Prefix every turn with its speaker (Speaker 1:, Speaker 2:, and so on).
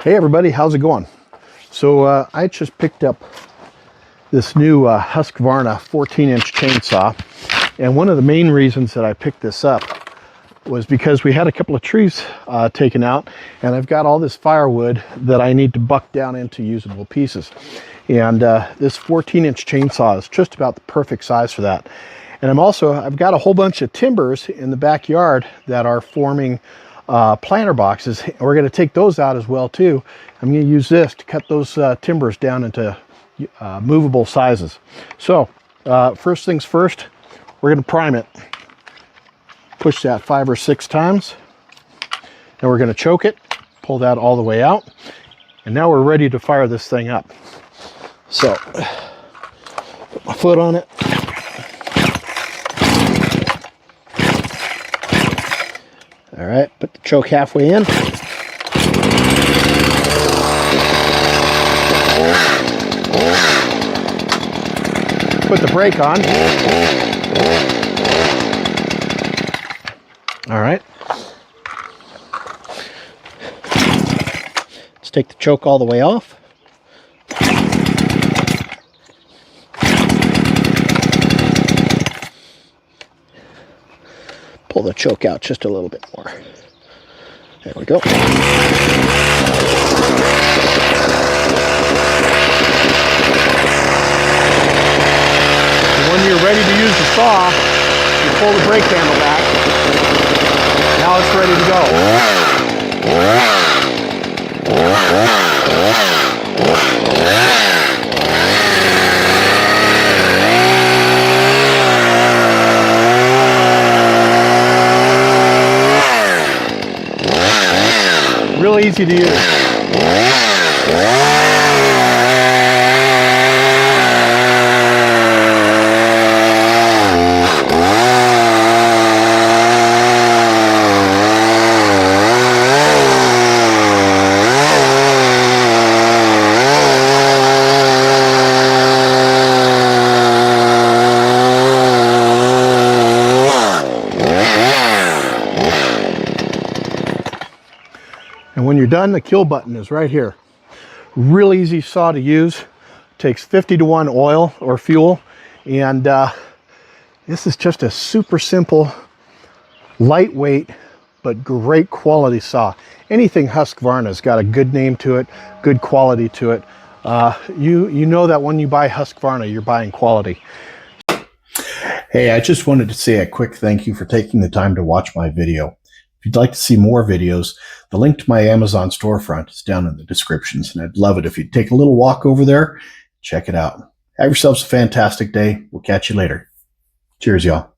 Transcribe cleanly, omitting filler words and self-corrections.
Speaker 1: Hey everybody, how's it going? So I just picked up this new Husqvarna 14-inch chainsaw, and one of the main reasons that I picked this up was because we had a couple of trees taken out, and I've got all this firewood that I need to buck down into usable pieces. And this 14-inch chainsaw is just about the perfect size for that. And I've got a whole bunch of timbers in the backyard that are forming planter boxes. We're going to take those out as well too. I'm going to use this to cut those timbers down into movable sizes. So first things first, we're going to prime it. Push that 5 or 6 times, and we're going to choke it, pull that all the way out, and now we're ready to fire this thing up. So put my foot on it. All right, put the choke halfway in. Put the brake on. All right. Let's take the choke all the way off. Pull the choke out just a little bit more. There we go. And when you're ready to use the saw, you pull the brake handle back. Now it's ready to go. Real easy to use. And when you're done, the kill button is right here. Real easy saw to use. Takes 50-to-1 oil or fuel. And this is just a super simple, lightweight, but great quality saw. Anything Husqvarna's got a good name to it, good quality to it. You know that when you buy Husqvarna, you're buying quality. Hey, I just wanted to say a quick thank you for taking the time to watch my video. If you'd like to see more videos, the link to my Amazon storefront is down in the descriptions, and I'd love it if you'd take a little walk over there, check it out. Have yourselves a fantastic day. We'll catch you later. Cheers, y'all.